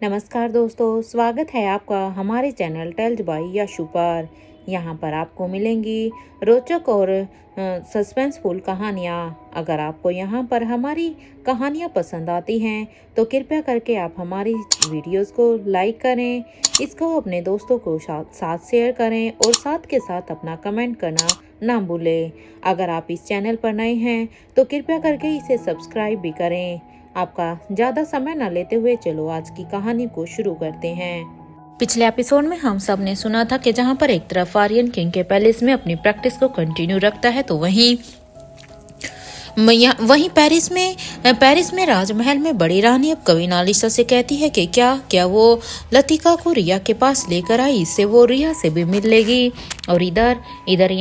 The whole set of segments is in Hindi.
नमस्कार दोस्तों, स्वागत है आपका हमारे चैनल टेल्स बाय यशु पर। यहाँ पर आपको मिलेंगी रोचक और सस्पेंसफुल कहानियाँ। अगर आपको यहाँ पर हमारी कहानियाँ पसंद आती हैं तो कृपया करके आप हमारी वीडियोस को लाइक करें, इसको अपने दोस्तों को साथ शेयर करें और साथ के साथ अपना कमेंट करना ना भूलें। अगर आप इस चैनल पर नए हैं तो कृपया करके इसे सब्सक्राइब भी करें। आपका ज़्यादा समय न लेते हुए चलो आज की कहानी को शुरू करते हैं। पिछले एपिसोड में हम सब ने सुना था कि जहां पर एक तरफ आर्यन किंग के पैलेस में अपनी प्रैक्टिस को कंटिन्यू रखता है तो वहीं पेरिस में राजमहल में बड़ी रानी अब कविनालिसा से कहती है कि क्या वो लतिका को रिया के पास लेकर आई, इससे वो रिया से भी मिल लेगी। और इधर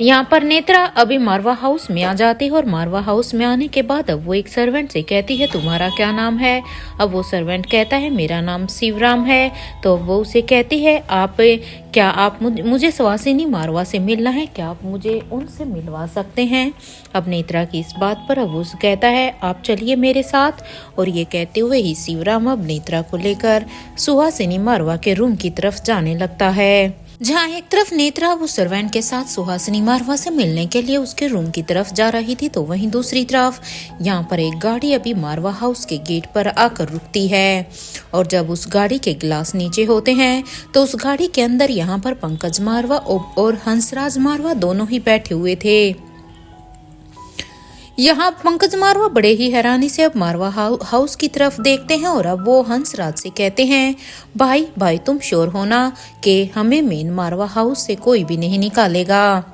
यहाँ पर नेत्रा अभी मारवा हाउस में आ जाती है और मारवा हाउस में आने के बाद अब वो एक सर्वेंट से कहती है तुम्हारा क्या नाम है। अब वो सर्वेंट कहता है मेरा नाम शिवराम है। तो वो उसे कहती है आप मुझे सुहासिनी मारवा से मिलना है, क्या आप मुझे उनसे मिलवा सकते हैं। अब नेत्रा की इस बात पर अब वो कहता है आप चलिए मेरे साथ। और ये कहते हुए ही शिवराम अब नेत्रा को लेकर सुहासिनी मारवा के रूम की तरफ जाने लगता है। जहाँ एक तरफ नेत्रा वो सर्वेंट के साथ सुहासिनी मारवा से मिलने के लिए उसके रूम की तरफ जा रही थी तो वहीं दूसरी तरफ यहाँ पर एक गाड़ी अभी मारवा हाउस के गेट पर आकर रुकती है। और जब उस गाड़ी के गिलास नीचे होते हैं तो उस गाड़ी के अंदर यहाँ पर पंकज मारवा और हंसराज मारवा दोनों ही बैठे हुए थे। यहाँ पंकज मारवा बड़े ही हैरानी से अब मारवा हाउस की तरफ देखते हैं और अब वो हंसराज से कहते हैं भाई तुम श्योर होना कि हमें मेन मारवा हाउस से कोई भी नहीं निकालेगा।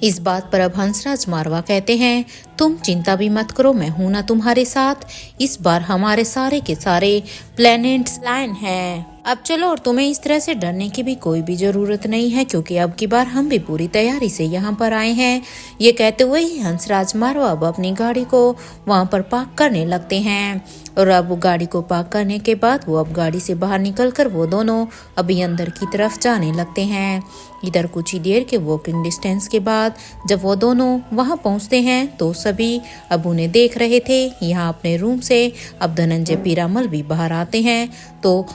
इस बात पर अब हंसराज मारवा कहते हैं तुम चिंता भी मत करो, मैं हूं ना तुम्हारे साथ। इस बार हमारे सारे के सारे प्लैनेट्स लाइन हैं। अब चलो, और तुम्हें इस तरह से डरने की भी कोई भी जरूरत नहीं है क्योंकि अब की बार हम भी पूरी तैयारी से यहाँ पर आए हैं। ये कहते हुए ही हंसराज मारवा अब अपनी गाड़ी को वहाँ पर पार्क करने लगते हैं। और अब वो गाड़ी को पार्क करने के बाद वो अब गाड़ी से बाहर निकलकर वो दोनों अभी अंदर की तरफ जाने लगते हैं। इधर कुछ ही देर के वॉकिंग डिस्टेंस के बाद जब वो दोनों वहाँ पहुँचते हैं तो सभी अब उन्हें देख रहे थे। यहाँ अपने रूम से अब धनंजय पीरामल भी बाहर आते हैं। तो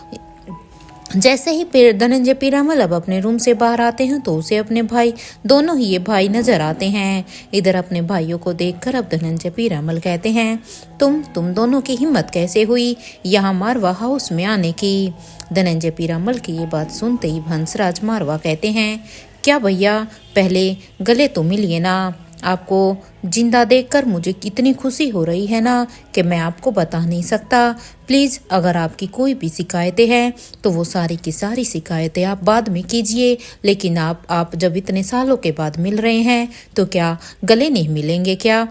जैसे ही धनंजय पीरामल अब अपने रूम से बाहर आते हैं तो उसे अपने भाई, दोनों ही ये भाई नजर आते हैं। इधर अपने भाइयों को देखकर अब धनंजय पीरामल कहते हैं तुम दोनों की हिम्मत कैसे हुई यहाँ मारवा हाउस में आने की। धनंजय पीरामल की ये बात सुनते ही हंसराज मारवा कहते हैं क्या भैया, पहले गले तो मिलिए ना। आपको जिंदा देखकर मुझे कितनी खुशी हो रही है ना कि मैं आपको बता नहीं सकता। प्लीज़ अगर आपकी कोई भी शिकायतें हैं तो वो सारी की सारी शिकायतें आप बाद में कीजिए, लेकिन आप जब इतने सालों के बाद मिल रहे हैं तो क्या गले नहीं मिलेंगे क्या।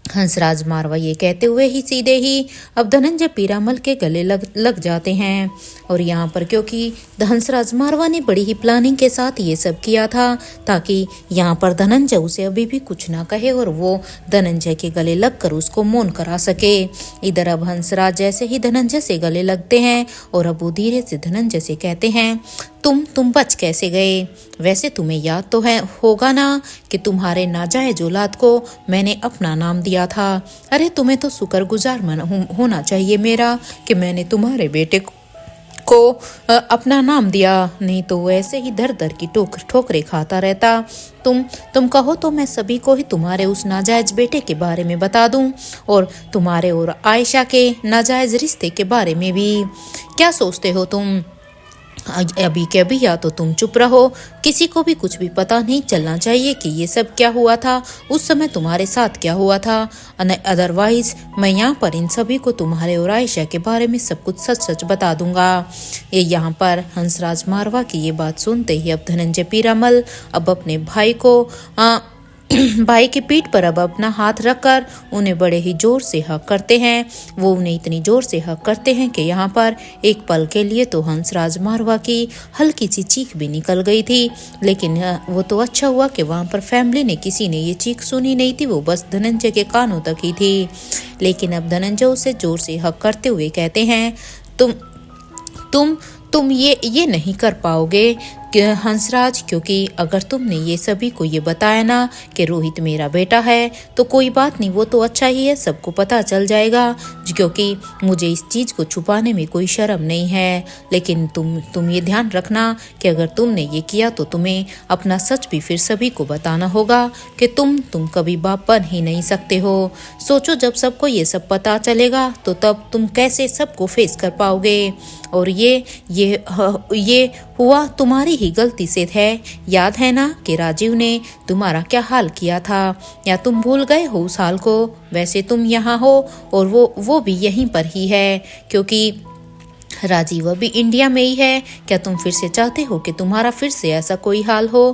हंसराज मारवा ये कहते हुए ही सीधे ही अब धनंजय पीरामल के गले लग जाते हैं। और यहाँ पर क्योंकि हंसराज मारवा ने बड़ी ही प्लानिंग के साथ ये सब किया था ताकि यहाँ पर धनंजय उसे अभी भी कुछ ना कहे और वो धनंजय के गले लगकर उसको मौन करा सके। इधर अब हंसराज जैसे ही धनंजय से गले लगते हैं और अब वो धीरे से धनंजय से कहते हैं तुम बच कैसे गए। वैसे तुम्हें याद तो होगा ना कि तुम्हारे नाजायज औलाद को मैंने अपना नाम दिया था। अरे तुम्हें तो शुक्रगुजार होना चाहिए मेरा कि मैंने तुम्हारे बेटे को अपना नाम दिया, नहीं तो वो ऐसे ही दर दर की ठोकरें खाता रहता। तुम कहो तो मैं सभी को ही तुम्हारे उस नाजायज बेटे के बारे में बता दूं और तुम्हारे और आयशा के नाजायज रिश्ते के बारे में भी। क्या सोचते हो तुम अभी के अभी, या तो तुम चुप रहो, किसी को भी कुछ भी पता नहीं चलना चाहिए कि ये सब क्या हुआ था, उस समय तुम्हारे साथ क्या हुआ था। अदरवाइज मैं यहाँ पर इन सभी को तुम्हारे और आयशा के बारे में सब कुछ सच सच बता दूंगा। ये यहाँ पर हंसराज मारवा की ये बात सुनते ही अब धनंजय पीरामल अब अपने भाई की पीठ पर अब अपना हाथ रखकर उन्हें बड़े ही जोर से हक करते हैं। वो उन्हें इतनी जोर से हक करते हैं कि यहाँ पर एक पल के लिए तो हंसराज मारवा की हल्की सी चीख भी निकल गई थी, लेकिन वो तो अच्छा हुआ कि वहाँ पर फैमिली ने किसी ने ये चीख सुनी नहीं थी, वो बस धनंजय के कानों तक ही थी। लेकिन अब धनंजय उसे जोर से हक करते हुए कहते हैं तुम ये नहीं कर पाओगे हंसराज, क्योंकि अगर तुमने ये सभी को ये बताया ना कि रोहित मेरा बेटा है तो कोई बात नहीं, वो तो अच्छा ही है, सबको पता चल जाएगा, क्योंकि मुझे इस चीज़ को छुपाने में कोई शर्म नहीं है। लेकिन तुम ये ध्यान रखना कि अगर तुमने ये किया तो तुम्हें अपना सच भी फिर सभी को बताना होगा कि तुम कभी बाप बन ही नहीं सकते हो। सोचो, जब सबको ये सब पता चलेगा तो तब तुम कैसे सबको फेस कर पाओगे। और ये हुआ तुम्हारी ही गलती से है। याद है ना कि राजीव ने तुम्हारा क्या हाल किया था, या तुम भूल गए हो उस हाल को? वैसे तुम यहाँ हो और वो भी यहीं पर ही है, क्योंकि राजीव अभी इंडिया में ही है। क्या तुम फिर से चाहते हो कि तुम्हारा फिर से ऐसा कोई हाल हो?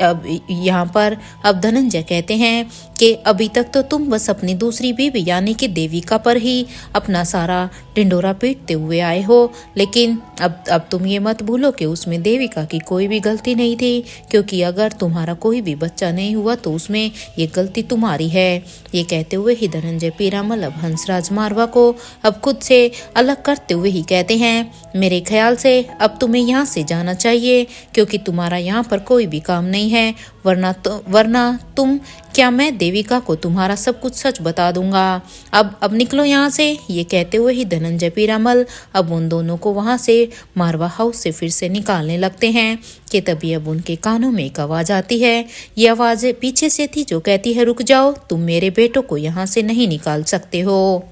अब यहाँ पर अब धनंजय कहते हैं कि अभी तक तो तुम बस अपनी दूसरी बीवी यानी कि देविका पर ही अपना सारा ढिंडोरा पीटते हुए आए हो, लेकिन अब तुम ये मत भूलो कि उसमें देविका की कोई भी गलती नहीं थी, क्योंकि अगर तुम्हारा कोई भी बच्चा नहीं हुआ तो उसमें ये गलती तुम्हारी है। ये कहते हुए ही धनंजय पीरामल अब हंसराज मारवा को अब खुद से अलग करते हुए ही कहते हैं, मेरे ख्याल से अब तुम्हें यहाँ से जाना चाहिए, क्योंकि तुम्हारा यहाँ पर कोई भी काम नहीं है, वरना तुम क्या मैं देविका को तुम्हारा सब कुछ सच बता दूंगा। अब निकलो यहाँ से। ये कहते हुए ही धनंजय पीरामल अब उन दोनों को वहाँ से मारवा हाउस से फिर से निकालने लगते हैं कि तभी अब उनके कानों में एक आवाज़ आती है। ये आवाज़ पीछे से थी जो कहती है, रुक जाओ, तुम मेरे बेटों को यहाँ से नहीं निकाल सकते हो।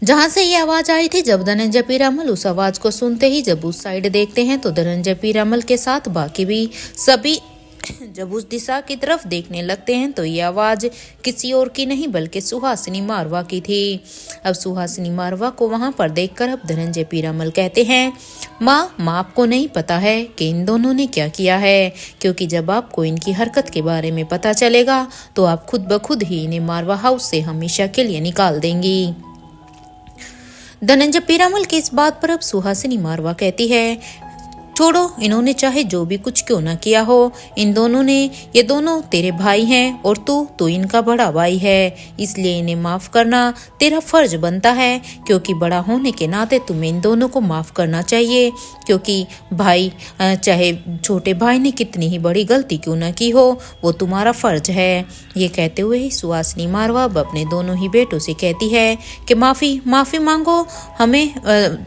जहां से ये आवाज आई थी, जब धनंजय पीरामल उस आवाज को सुनते ही जब उस साइड देखते हैं तो धनंजय पीरामल के साथ बाकी भी सभी जब उस दिशा की तरफ देखने लगते हैं तो ये आवाज किसी और की नहीं बल्कि सुहासिनी मारवा की थी। अब सुहासिनी मारवा को वहां पर देखकर अब धनंजय पीरामल कहते हैं, माँ आपको नहीं पता है कि इन दोनों ने क्या किया है, क्योंकि जब आपको इनकी हरकत के बारे में पता चलेगा तो आप खुद ब खुद ही इन्हें मारवा हाउस से हमेशा के लिए निकाल देंगी। धनंजय पीरामल की इस बात पर अब सुहासिनी मारवा कहती है, छोड़ो, इन्होंने चाहे जो भी कुछ क्यों ना किया हो, ये दोनों तेरे भाई हैं और तू इनका बड़ा भाई है, इसलिए इन्हें माफ करना तेरा फर्ज बनता है, क्योंकि बड़ा होने के नाते तुम्हें इन दोनों को माफ करना चाहिए, क्योंकि भाई चाहे छोटे भाई ने कितनी ही बड़ी गलती क्यों ना की हो, वो तुम्हारा फर्ज है। ये कहते हुए ही सुहासिनी मारवा अपने दोनों ही बेटों से कहती है कि माफी मांगो,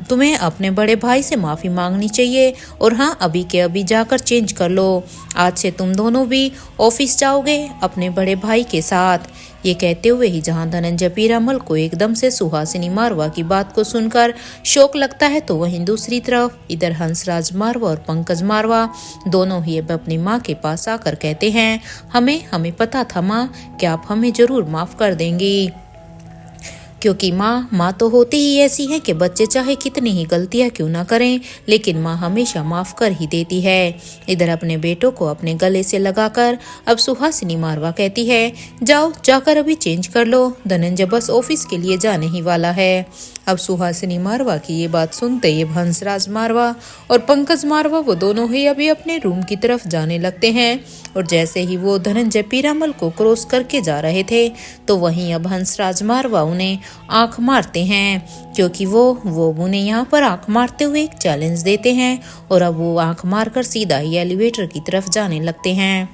तुम्हें अपने बड़े भाई से माफी मांगनी चाहिए, और हाँ, अभी के अभी जाकर चेंज कर लो। आज से तुम दोनों भी ऑफिस जाओगे अपने बड़े भाई के साथ। ये कहते हुए ही जहां धनंजय पीरामल को एकदम से सुहासिनी मारवा की बात को सुनकर शौक लगता है, तो वहीं दूसरी तरफ इधर हंसराज मारवा और पंकज मारवा दोनों ही अब अपनी माँ के पास आकर कहते हैं, हमें पता था माँ कि आप हमें जरूर माफ कर देंगी, क्योंकि माँ तो होती ही ऐसी है कि बच्चे चाहे कितनी ही गलतियां क्यों ना करें, लेकिन माँ हमेशा माफ कर ही देती है। इधर अपने बेटों को अपने गले से लगाकर अब सुहासिनी मारवा कहती है, जाकर अभी चेंज कर लो, धनंजय बस ऑफिस के लिए जाने ही वाला है। अब सुहासिनी मारवा की ये बात सुनते ही हंसराज मारवा और पंकज मारवा वो दोनों ही अभी अपने रूम की तरफ जाने लगते हैं, और जैसे ही वो धनंजय पीरामल को क्रॉस करके जा रहे थे तो वहीं अब हंसराज मारवा उन्हें आंख मारते हैं, क्योंकि वो उन्हें यहाँ पर आंख मारते हुए एक चैलेंज देते हैं, और अब वो आंख मारकर सीधा ही एलिवेटर की तरफ जाने लगते हैं।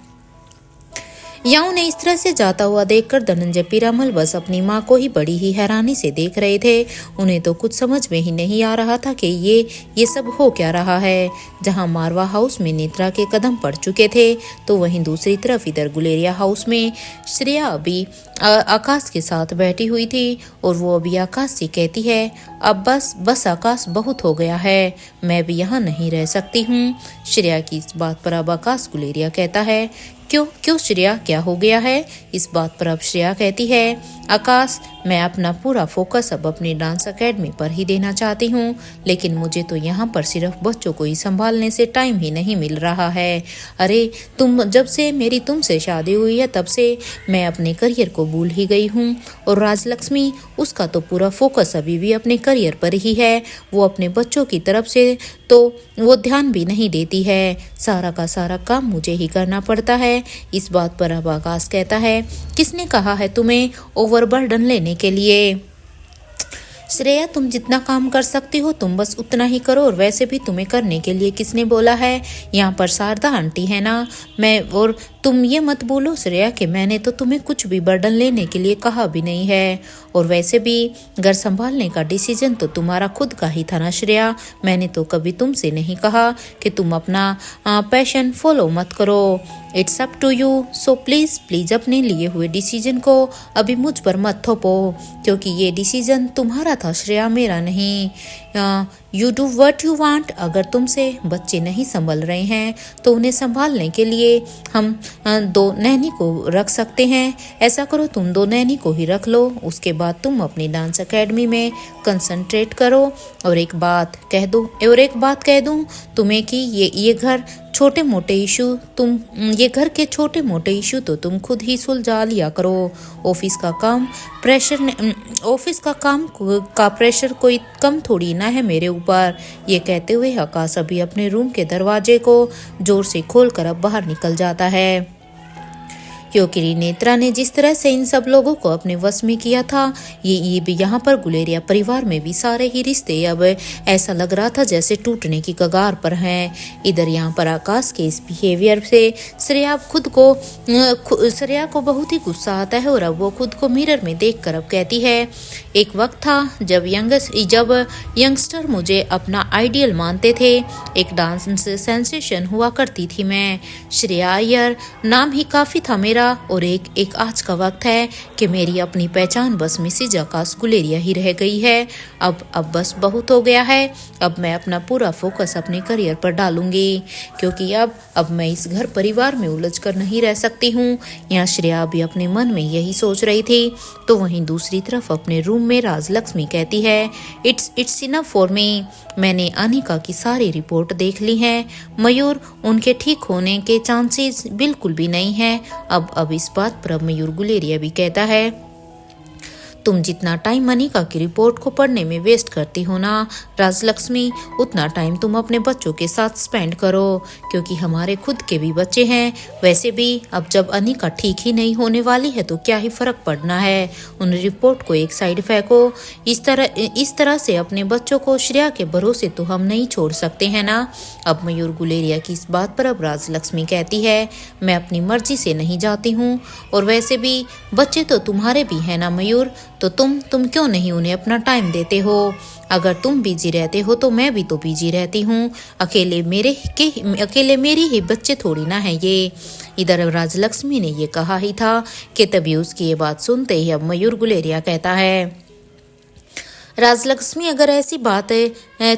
यहाँ उन्हें इस तरह से जाता हुआ देखकर धनंजय पीरामल बस अपनी माँ को ही बड़ी ही हैरानी से देख रहे थे। उन्हें तो कुछ समझ में ही नहीं आ रहा था कि ये सब हो क्या रहा है। जहाँ मारवा हाउस में नेत्रा के कदम पड़ चुके थे, तो वहीं दूसरी तरफ इधर गुलेरिया हाउस में श्रेया अभी आकाश के साथ बैठी हुई थी, और वो अभी आकाश से कहती है, अब बस आकाश, बहुत हो गया है, मैं भी यहाँ नहीं रह सकती हूँ। श्रेया की इस बात पर अब आकाश गुलेरिया कहता है, क्यों श्रेया, क्या हो गया है? इस बात पर अब श्रेया कहती है, आकाश, मैं अपना पूरा फोकस अब अपनी डांस एकेडमी पर ही देना चाहती हूँ, लेकिन मुझे तो यहाँ पर सिर्फ बच्चों को ही संभालने से टाइम ही नहीं मिल रहा है। अरे जब से मेरी तुमसे शादी हुई है तब से मैं अपने करियर को भूल ही गई हूँ, और राजलक्ष्मी, उसका तो पूरा फोकस अभी भी अपने करियर पर ही है, वो अपने बच्चों की तरफ से तो वो ध्यान भी नहीं देती है, सारा का सारा काम मुझे ही करना पड़ता है। इस बात पर अब आकाश कहता है, किसने कहा है तुम्हें ओवरबर्डन लेने के लिए? श्रेया, तुम जितना काम कर सकती हो तुम बस उतना ही करो, और वैसे भी तुम्हें करने के लिए किसने बोला है? यहाँ पर शारदा आंटी है ना। मैं और तुम ये मत बोलो श्रेया कि मैंने तो तुम्हें कुछ भी बर्डन लेने के लिए कहा भी नहीं है, और वैसे भी घर संभालने का डिसीजन तो तुम्हारा खुद का ही था ना श्रेया। मैंने तो कभी तुमसे नहीं कहा कि तुम अपना पैशन फॉलो मत करो। It's up to you, so please please अपने लिए हुए डिसीजन को अभी मुझ पर मत थोपो, क्योंकि ये डिसीजन तुम्हारा था श्रेया, मेरा नहीं। You do what you want. अगर तुमसे बच्चे नहीं संभल रहे हैं तो उन्हें संभालने के लिए हम 2 नैनी को रख सकते हैं। ऐसा करो, तुम 2 नैनी को ही रख लो, उसके बाद तुम अपनी डांस एकेडमी में कंसंट्रेट करो। और एक बात कह दूं तुम्हें कि ये घर छोटे मोटे इशू ये घर के छोटे मोटे इशू तो तुम खुद ही सुलझा लिया करो। ऑफिस का काम का प्रेशर कोई कम थोड़ी ना है मेरे ऊपर। ये कहते हुए आकाश अभी अपने रूम के दरवाजे को जोर से खोलकर अब बाहर निकल जाता है, क्योंकि नेत्रा ने जिस तरह से इन सब लोगों को अपने वश में किया था, ये भी यहाँ पर गुलेरिया परिवार में भी सारे ही रिश्ते अब ऐसा लग रहा था जैसे टूटने की कगार पर हैं। इधर यहाँ पर आकाश के इस बिहेवियर से श्रेया को बहुत ही गुस्सा आता है, और अब वो खुद को मिरर में देखकर अब कहती है, एक वक्त था जब यंगस्टर मुझे अपना आइडियल मानते थे, एक डांस सेंसेशन हुआ करती थी मैं। श्रेया अय्यर नाम ही काफी था मेरा, और एक आज का वक्त है कि मेरी अपनी पहचान बस मिसेज आकाश गुलेरिया ही रह गई है। अब बस बहुत हो गया है। अब मैं अपना पूरा फोकस अपने करियर पर डालूंगी, क्योंकि अब मैं इस घर परिवार में उलझ कर नहीं रह सकती हूँ। यहाँ श्रेया भी अपने मन में यही सोच रही थी, तो वहीं दूसरी तरफ अपने रूम में राजलक्ष्मी कहती है, इट्स इनफ फॉर मी। मैंने अनिका की सारी रिपोर्ट देख ली है मयूर, उनके ठीक होने के चांसेस बिल्कुल भी नहीं है। अब इस बात पर अब मयूर गुलेरिया भी कहता है, तुम जितना टाइम अनिका की रिपोर्ट को पढ़ने में वेस्ट करती हो ना राजलक्ष्मी, उतना टाइम तुम अपने बच्चों के साथ स्पेंड करो, क्योंकि हमारे खुद के भी बच्चे हैं। वैसे भी अब जब अनिका ठीक ही नहीं होने वाली है तो क्या ही फर्क पड़ना है। उन रिपोर्ट को एक साइड फेंको। इस तरह से अपने बच्चों को श्रेया के भरोसे तो हम नहीं छोड़ सकते हैं ना। अब मयूर गुलेरिया की इस बात पर अब राजलक्ष्मी कहती है, मैं अपनी मर्जी से नहीं जाती हूँ, और वैसे भी बच्चे तो तुम्हारे भी हैं ना मयूर, तो तुम क्यों नहीं उन्हें अपना टाइम देते हो? अगर तुम बिजी रहते हो तो मैं भी तो बिजी रहती हूँ। अकेले मेरी ही बच्चे थोड़ी ना है ये। इधर राजलक्ष्मी ने ये कहा ही था कि तभी उसकी ये बात सुनते ही अब मयूर गुलेरिया कहता है, राजलक्ष्मी अगर ऐसी बात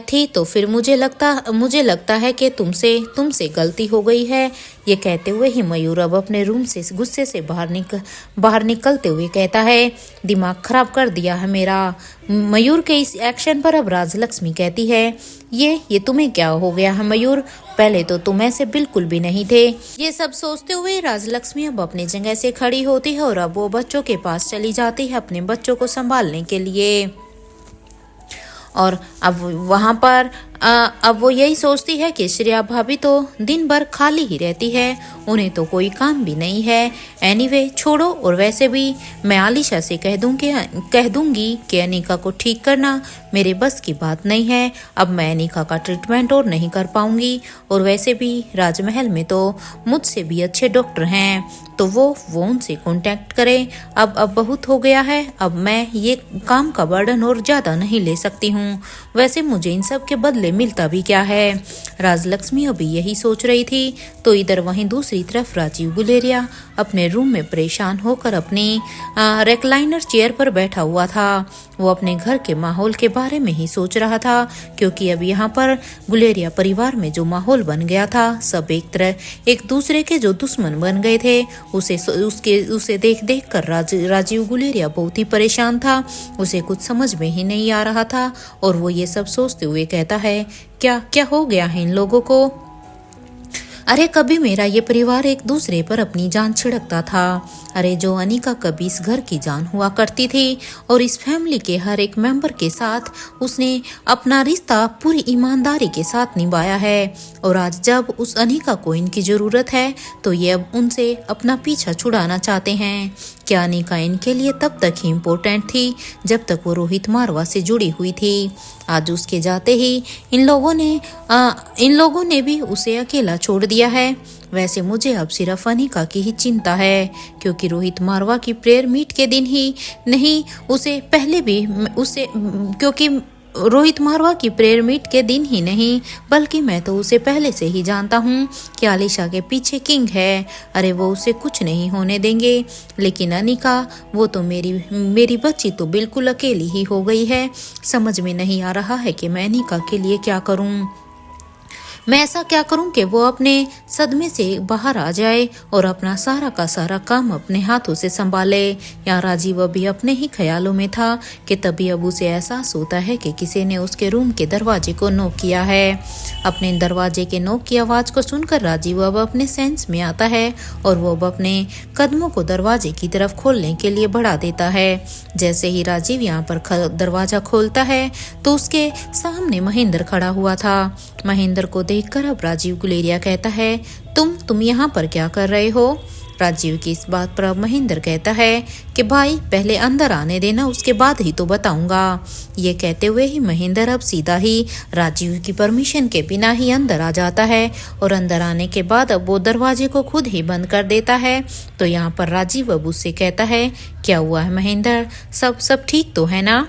थी तो फिर मुझे लगता है कि तुमसे गलती हो गई है। ये कहते हुए ही मयूर अब अपने रूम से गुस्से से बाहर निकलते हुए कहता है, दिमाग खराब कर दिया है मेरा। मयूर के इस एक्शन पर अब राजलक्ष्मी कहती है, ये तुम्हें क्या हो गया है मयूर? पहले तो तुम ऐसे बिल्कुल भी नहीं थे। ये सब सोचते हुए राजलक्ष्मी अब अपनी जगह से खड़ी होती है, और अब वो बच्चों के पास चली जाती है अपने बच्चों को संभालने के लिए। और अब वहाँ पर अब वो यही सोचती है कि श्रेया भाभी तो दिन भर खाली ही रहती है, उन्हें तो कोई काम भी नहीं है। एनीवे छोड़ो, और वैसे भी मैं आलिशा से कह दूंगी कि अनिका को ठीक करना मेरे बस की बात नहीं है। अब मैं अनिका का ट्रीटमेंट और नहीं कर पाऊंगी, और वैसे भी राजमहल में तो मुझसे भी अच्छे डॉक्टर हैं, तो वो उनसे कांटेक्ट करें। अब बहुत हो गया है, अब मैं ये काम का बर्डन और ज़्यादा नहीं ले सकती हूँ। वैसे मुझे इन सब के बदले मिलता भी क्या है? राजलक्ष्मी अभी यही सोच रही थी, तो इधर वहीं दूसरी तरफ राजीव गुलेरिया अपने रूम में परेशान होकर अपनी रेक्लाइनर चेयर पर बैठा हुआ था। वो अपने घर के माहौल के बारे में ही सोच रहा था, क्योंकि अब यहाँ पर गुलेरिया परिवार में जो माहौल बन गया था, सब एक दूसरे के जो दुश्मन बन गए थे, उसे देख कर राजीव गुलेरिया बहुत ही परेशान था। उसे कुछ समझ में ही नहीं आ रहा था, और वो ये सब सोचते हुए कहता है, क्या हो गया है इन लोगों को? अरे कभी मेरा ये परिवार एक दूसरे पर अपनी जान छिड़कता था। अरे जो अनिका कभी इस घर की जान हुआ करती थी, और इस फैमिली के हर एक मेंबर के साथ उसने अपना रिश्ता पूरी ईमानदारी के साथ निभाया है, और आज जब उस अनिका को इनकी ज़रूरत है तो ये अब उनसे अपना पीछा छुड़ाना चाहते हैं। क्या अनिका इनके लिए तब तक ही इम्पोर्टेंट थी जब तक वो रोहित मारवा से जुड़ी हुई थी। आज उसके जाते ही इन लोगों ने भी उसे अकेला छोड़ दिया है। वैसे मुझे अब सिर्फ अनिका की ही चिंता है, क्योंकि रोहित मारवा की प्रेयर मीट के दिन ही नहीं, उसे पहले भी उसे क्योंकि रोहित मारवा की प्रेयर मीट के दिन ही नहीं, बल्कि मैं तो उसे पहले से ही जानता हूँ कि आलिशा के पीछे किंग है। अरे वो उसे कुछ नहीं होने देंगे। लेकिन अनिका, वो तो मेरी बच्ची तो बिल्कुल अकेली ही हो गई है। समझ में नहीं आ रहा है कि मैं अनिका के लिए क्या करूँ। मैं ऐसा क्या करूं कि वो अपने सदमे से बाहर आ जाए और अपना सारा का सारा काम अपने हाथों से संभाले। यहाँ राजीव अभी अपने ही ख्यालों में था कि तभी अब उसे एहसास होता है कि किसी ने उसके रूम के दरवाजे को नॉक किया है। अपने दरवाजे के नॉक की आवाज़ को सुनकर राजीव अब अपने सेंस में आता है और वो अब अपने कदमों को दरवाजे की तरफ खोलने के लिए बढ़ा देता है। जैसे ही राजीव यहाँ पर दरवाजा खोलता है तो उसके सामने महेंद्र खड़ा हुआ था। महेंद्र को देखकर अब राजीव गुलेरिया कहता है, तुम यहाँ पर क्या कर रहे हो? राजीव की इस बात पर अब महेंद्र कहता है कि भाई पहले अंदर आने देना, उसके बाद ही तो बताऊंगा। ये कहते हुए ही महेंद्र अब सीधा ही राजीव की परमिशन के बिना ही अंदर आ जाता है और अंदर आने के बाद अब वो दरवाजे को खुद ही बंद कर देता है। तो यहाँ पर राजीव अब उससे कहता है, क्या हुआ है महेंद्र, सब ठीक तो है ना?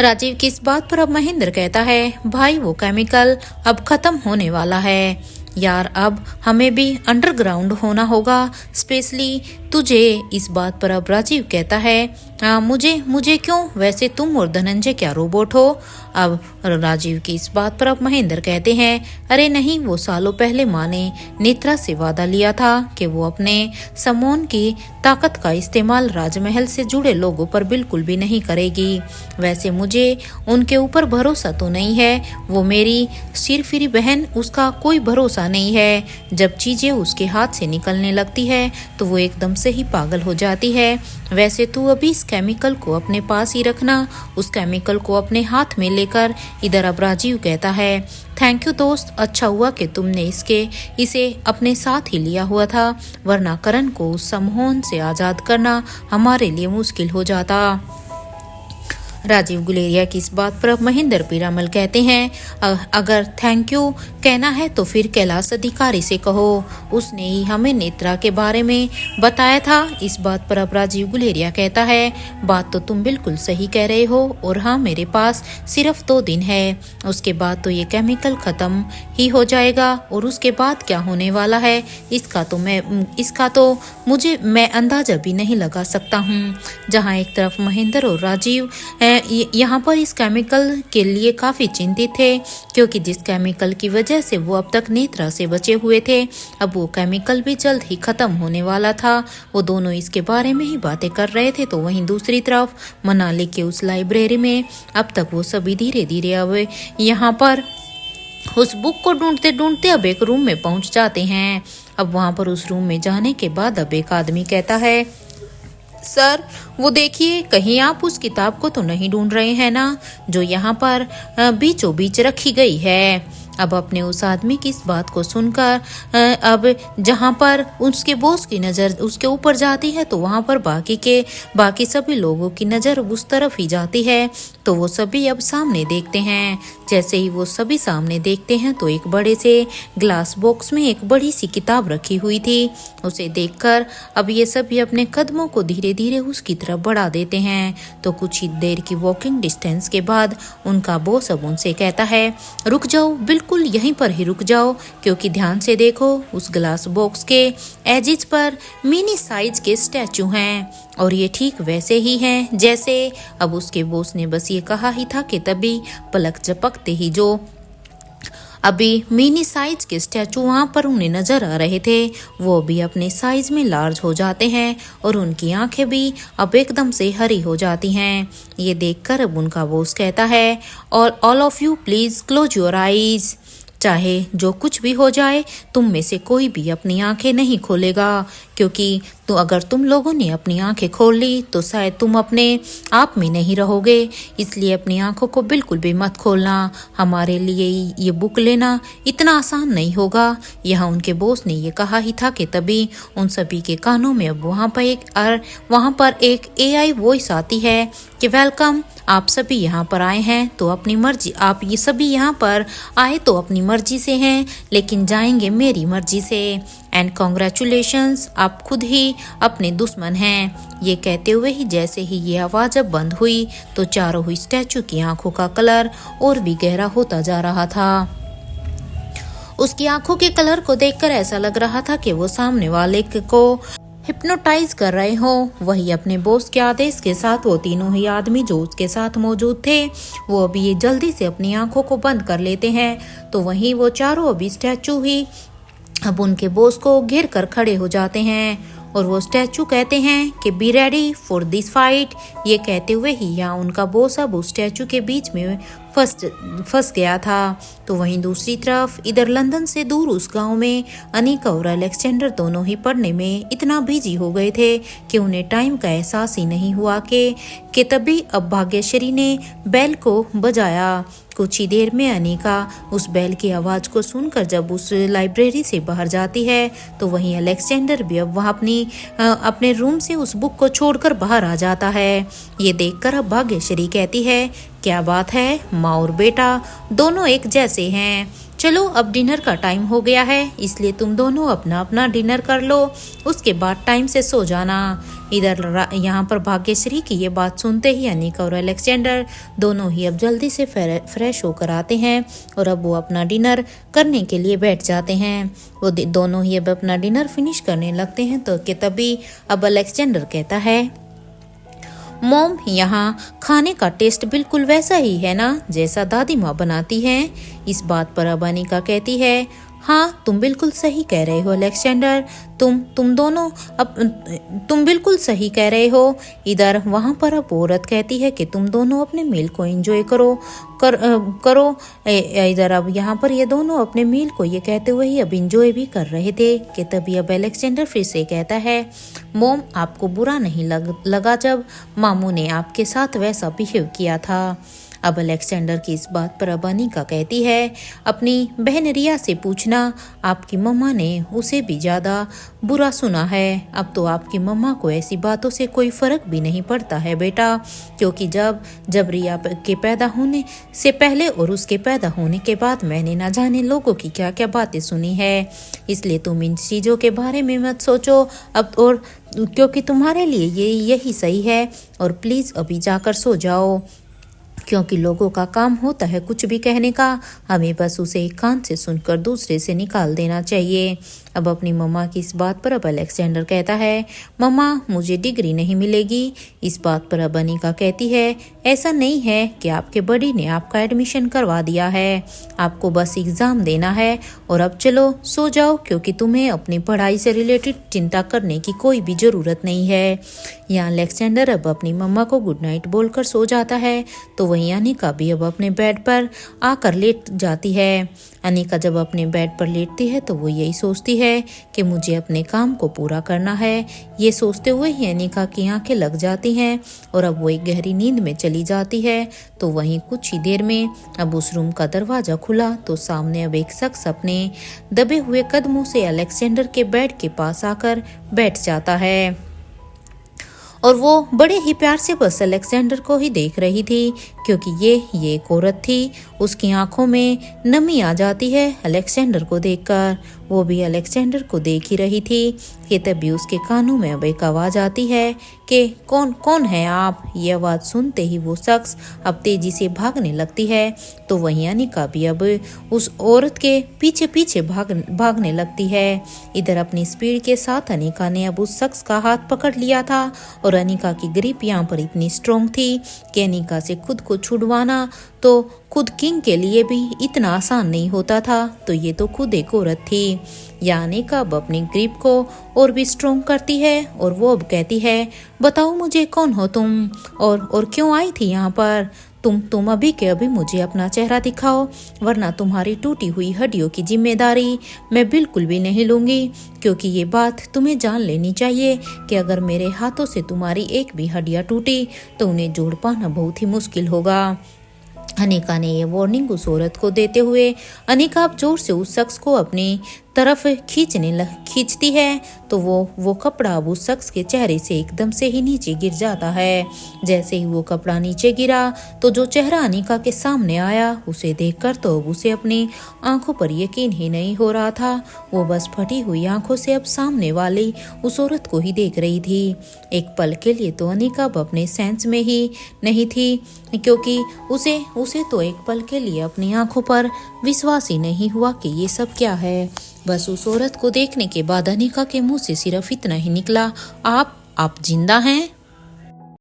राजीव की इस बात पर अब महेंद्र कहता है, भाई वो केमिकल अब खत्म होने वाला है यार, अब हमें भी अंडरग्राउंड होना होगा, स्पेशली तुझे। इस बात पर अब राजीव कहता है, मुझे क्यों? वैसे तुम और धनंजय क्या रोबोट हो? अब राजीव की इस बात पर अब महेंद्र कहते हैं, अरे नहीं, वो सालों पहले माँ ने नेत्रा से वादा लिया था कि वो अपने समोन की ताकत का इस्तेमाल राजमहल से जुड़े लोगों पर बिल्कुल भी नहीं करेगी। वैसे मुझे उनके ऊपर भरोसा तो नहीं है, वो मेरी सिरफिरी बहन, उसका कोई भरोसा नहीं है। जब चीजें उसके हाथ से निकलने लगती है तो वो एकदम से ही पागल हो जाती है। वैसे तू अभी इस केमिकल को अपने पास ही रखना, उस केमिकल को अपने हाथ में लेकर। इधर अब राजीव कहता है, थैंक यू दोस्त, अच्छा हुआ कि तुमने इसे अपने साथ ही लिया हुआ था, वरना करण को उस समोहन से आज़ाद करना हमारे लिए मुश्किल हो जाता। राजीव गुलेरिया की इस बात पर अब महेंद्र पीरामल कहते हैं, अगर थैंक यू कहना है तो फिर कैलाश अधिकारी से कहो, उसने ही हमें नेत्रा के बारे में बताया था। इस बात पर अब राजीव गुलेरिया कहता है, बात तो तुम बिल्कुल सही कह रहे हो, और हाँ, मेरे पास सिर्फ 2 दिन है, उसके बाद तो ये केमिकल खत्म ही हो जाएगा, और उसके बाद क्या होने वाला है इसका तो मैं अंदाजा भी नहीं लगा सकता हूँ। जहाँ एक तरफ महेंद्र और राजीव यहाँ पर इस केमिकल के लिए काफ़ी चिंतित थे, क्योंकि जिस केमिकल की वजह से वो अब तक नेत्रा से बचे हुए थे, अब वो केमिकल भी जल्द ही खत्म होने वाला था। वो दोनों इसके बारे में ही बातें कर रहे थे। तो वहीं दूसरी तरफ मनाली के उस लाइब्रेरी में अब तक वो सभी धीरे धीरे अब यहाँ पर उस बुक को ढूंढते ढूंढते अब एक रूम में पहुंच जाते हैं। अब वहाँ पर उस रूम में जाने के बाद अब एक आदमी कहता है, सर वो देखिए, कहीं आप उस किताब को तो नहीं ढूंढ रहे हैं ना, जो यहाँ पर बीचों बीच रखी गई है। अब अपने उस आदमी की इस बात को सुनकर अब जहाँ पर उसके बॉस की नज़र उसके ऊपर जाती है, तो वहाँ पर बाकी सभी लोगों की नज़र उस तरफ ही जाती है। तो वो सभी अब सामने देखते हैं। जैसे ही वो सभी सामने देखते हैं तो एक बड़े से ग्लास बॉक्स में एक बड़ी सी किताब रखी हुई थी। उसे देखकर अब ये सभी अपने कदमों को धीरे धीरे उसकी तरफ बढ़ा देते हैं। तो कुछ ही देर की वॉकिंग डिस्टेंस के बाद उनका बॉस अब उनसे कहता है, रुक जाओ, बिल्कुल यहीं पर ही रुक जाओ, क्योंकि ध्यान से देखो, उस ग्लास बॉक्स के एजिज पर मिनी साइज के स्टैचू हैं, और ये ठीक वैसे ही हैं जैसे। अब उसके बॉस ने बस ये कहा ही था कि तभी पलक झपकते ही जो अभी मिनी साइज के स्टैचू वहाँ पर उन्हें नजर आ रहे थे, वो भी अपने साइज में लार्ज हो जाते हैं, और उनकी आंखें भी अब एकदम से हरी हो जाती हैं। ये देखकर अब उनका बॉस कहता है, और all of you please close your eyes. चाहे जो कुछ भी हो जाए तुम में से कोई भी अपनी आंखें नहीं खोलेगा, क्योंकि तो अगर तुम लोगों ने अपनी आंखें खोल ली तो शायद तुम अपने आप में नहीं रहोगे। इसलिए अपनी आंखों को बिल्कुल भी मत खोलना। हमारे लिए ये बुक लेना इतना आसान नहीं होगा। यहाँ उनके बॉस ने ये कहा ही था कि तभी उन सभी के कानों में अब वहाँ पर एक AI वॉइस आती है कि वेलकम, आप सभी यहाँ पर आए हैं तो अपनी मर्जी, आप ये सभी यहाँ पर आए तो अपनी मर्जी से हैं, लेकिन जाएंगे मेरी मर्जी से। एंड कॉन्ग्रेचुलेशंस, आप खुद ही अपने दुश्मन हैं। ये कहते हुए ही जैसे ही ये आवाज़ अब बंद हुई तो चारों हुई स्टैचू की आंखों का कलर और भी गहरा होता जा रहा था। उसकी आंखों के कलर को देखकर ऐसा लग रहा था कि वो सामने वाले को हिप्नोटाइज कर रहे हो। वही अपने बॉस के आदेश के साथ वो तीनों ही आदमी जो उसके साथ मौजूद थे वो अभी ये जल्दी से अपनी आंखों को बंद कर लेते हैं। तो वहीं वो चारों अभी स्टैचू ही अब उनके बॉस को घेर कर खड़े हो जाते हैं और वो स्टैचू कहते हैं कि be ready for this fight. ये कहते हुए ही यहाँ उनका बॉस अब उस स्टैचू के बीच में फंस गया था। तो वहीं दूसरी तरफ इधर लंदन से दूर उस गांव में अनिका और अलेक्जेंडर दोनों ही पढ़ने में इतना बिजी हो गए थे कि उन्हें टाइम का एहसास ही नहीं हुआ कि तभी अब भाग्यश्री ने बेल को बजाया। कुछ ही देर में अनिका उस बेल की आवाज़ को सुनकर जब उस लाइब्रेरी से बाहर जाती है तो वहीं अलेक्जेंडर भी अब वहाँ अपने रूम से उस बुक को छोड़कर बाहर आ जाता है। ये देखकर अब भाग्यश्री कहती है, क्या बात है, माँ और बेटा दोनों एक जैसे हैं। चलो अब डिनर का टाइम हो गया है, इसलिए तुम दोनों अपना अपना डिनर कर लो, उसके बाद टाइम से सो जाना। इधर यहाँ पर भाग्यश्री की ये बात सुनते ही अनिका और अलेक्जेंडर दोनों ही अब जल्दी से फ्रेश होकर आते हैं और अब वो अपना डिनर करने के लिए बैठ जाते हैं। वो दोनों ही अब अपना डिनर फिनिश करने लगते हैं तो कि तभी अब अलेक्जेंडर कहता है, मॉम, यहाँ खाने का टेस्ट बिल्कुल वैसा ही है ना जैसा दादी माँ बनाती हैं। इस बात पर अब अनिका कहती है, हाँ तुम बिल्कुल सही कह रहे हो अलेक्जेंडर, तुम दोनों अब तुम बिल्कुल सही कह रहे हो। इधर वहाँ पर अब औरत कहती है कि तुम दोनों अपने मील को एंजॉय करो। इधर अब यहाँ पर ये दोनों अपने मील को ये कहते हुए ही अब एंजॉय भी कर रहे थे कि तभी अब अलेक्जेंडर फिर से कहता है, मॉम आपको बुरा नहीं लगा जब मामू ने आपके साथ वैसा बिहेव किया था। अब अलेक्जेंडर की इस बात पर अब अनिका कहती है, अपनी बहन रिया से पूछना, आपकी मम्मा ने उसे भी ज़्यादा बुरा सुना है। अब तो आपकी मम्मा को ऐसी बातों से कोई फ़र्क भी नहीं पड़ता है बेटा, क्योंकि जब रिया के पैदा होने से पहले और उसके पैदा होने के बाद मैंने ना जाने लोगों की क्या क्या बातें सुनी है। इसलिए तुम इन चीज़ों के बारे में मत सोचो अब, और क्योंकि तुम्हारे लिए यही सही है। और प्लीज़ अभी जाकर सो जाओ, क्योंकि लोगों का काम होता है कुछ भी कहने का, हमें बस उसे एक कान से सुनकर दूसरे से निकाल देना चाहिए। अब अपनी मम्मा की इस बात पर अब अलेक्जेंडर कहता है, मम्मा मुझे डिग्री नहीं मिलेगी। इस बात पर अब अनिका कहती है, ऐसा नहीं है कि आपके बड़ी ने आपका एडमिशन करवा दिया है, आपको बस एग्ज़ाम देना है। और अब चलो सो जाओ, क्योंकि तुम्हें अपनी पढ़ाई से रिलेटेड चिंता करने की कोई भी ज़रूरत नहीं है। यहाँ अलेक्जेंडर अब अपनी मम्मा को गुड नाइट बोलकर सो जाता है तो वहीं अनिका भी अब अपने बेड पर आकर लेट जाती है। अनिका जब अपने बेड पर लेटती है तो वो यही सोचती है कि मुझे अपने काम को पूरा करना है। ये सोचते हुए ही अनिका की आंखें लग जाती हैं और अब वो एक गहरी नींद में चली जाती है। तो वहीं कुछ ही देर में अब उस रूम का दरवाज़ा खुला तो सामने अब एक शख्स अपने दबे हुए कदमों से अलेक्जेंडर के बेड के पास आकर बैठ जाता है और वो बड़े ही प्यार से बस अलेक्जेंडर को ही देख रही थी, क्योंकि ये एक औरत थी। उसकी आंखों में नमी आ जाती है अलेक्जेंडर को देखकर। वो भी अलेक्जेंडर को देख ही रही थी कि तभी उसके कानों में अब एक आवाज़ आती है कि कौन है आप। ये आवाज़ सुनते ही वो शख्स अब तेजी से भागने लगती है। तो वहीं अनिका भी अब उस औरत के पीछे पीछे भागने लगती है। इधर अपनी स्पीड के साथ अनिका ने अब उस शख्स का हाथ पकड़ लिया था और अनिका की ग्रिप यहाँ पर इतनी स्ट्रॉन्ग थी कि अनिका से खुद को छुड़वाना तो खुद किंग के लिए भी इतना आसान नहीं होता था। तो ये तो खुद एक औरत थी। या अनिका अब अपनी ग्रिप को और भी स्ट्रॉन्ग करती है और वो अब कहती है, बताओ मुझे कौन हो तुम और क्यों आई थी यहाँ पर। तुम अभी के अभी मुझे अपना चेहरा दिखाओ, वरना तुम्हारी टूटी हुई हड्डियों की जिम्मेदारी मैं बिल्कुल भी नहीं लूँगी, क्योंकि ये बात तुम्हें जान लेनी चाहिए कि अगर मेरे हाथों से तुम्हारी एक भी हड्डियाँ टूटी तो उन्हें जोड़ पाना बहुत ही मुश्किल होगा। अनिका ने ये वार्निंग उस औरत को देते हुए अनिका अब जोर से उस शख्स को अपनी तरफ खींचती है तो वो कपड़ा अब उस शख्स के चेहरे से एकदम से ही नीचे गिर जाता है। जैसे ही वो कपड़ा नीचे गिरा तो जो चेहरा अनिका के सामने आया उसे देखकर तो अब उसे अपनी आंखों पर यकीन ही नहीं हो रहा था। वो बस फटी हुई आंखों से अब सामने वाली उस औरत को ही देख रही थी। एक पल के लिए तो अनिका अब अपने सेंस में ही नहीं थी, क्योंकि उसे तो एक पल के लिए अपनी आंखों पर विश्वास ही नहीं हुआ कि ये सब क्या है। बस उस औरत को देखने के बाद अनिका के मुंह से सिर्फ इतना ही निकला, आप जिंदा हैं?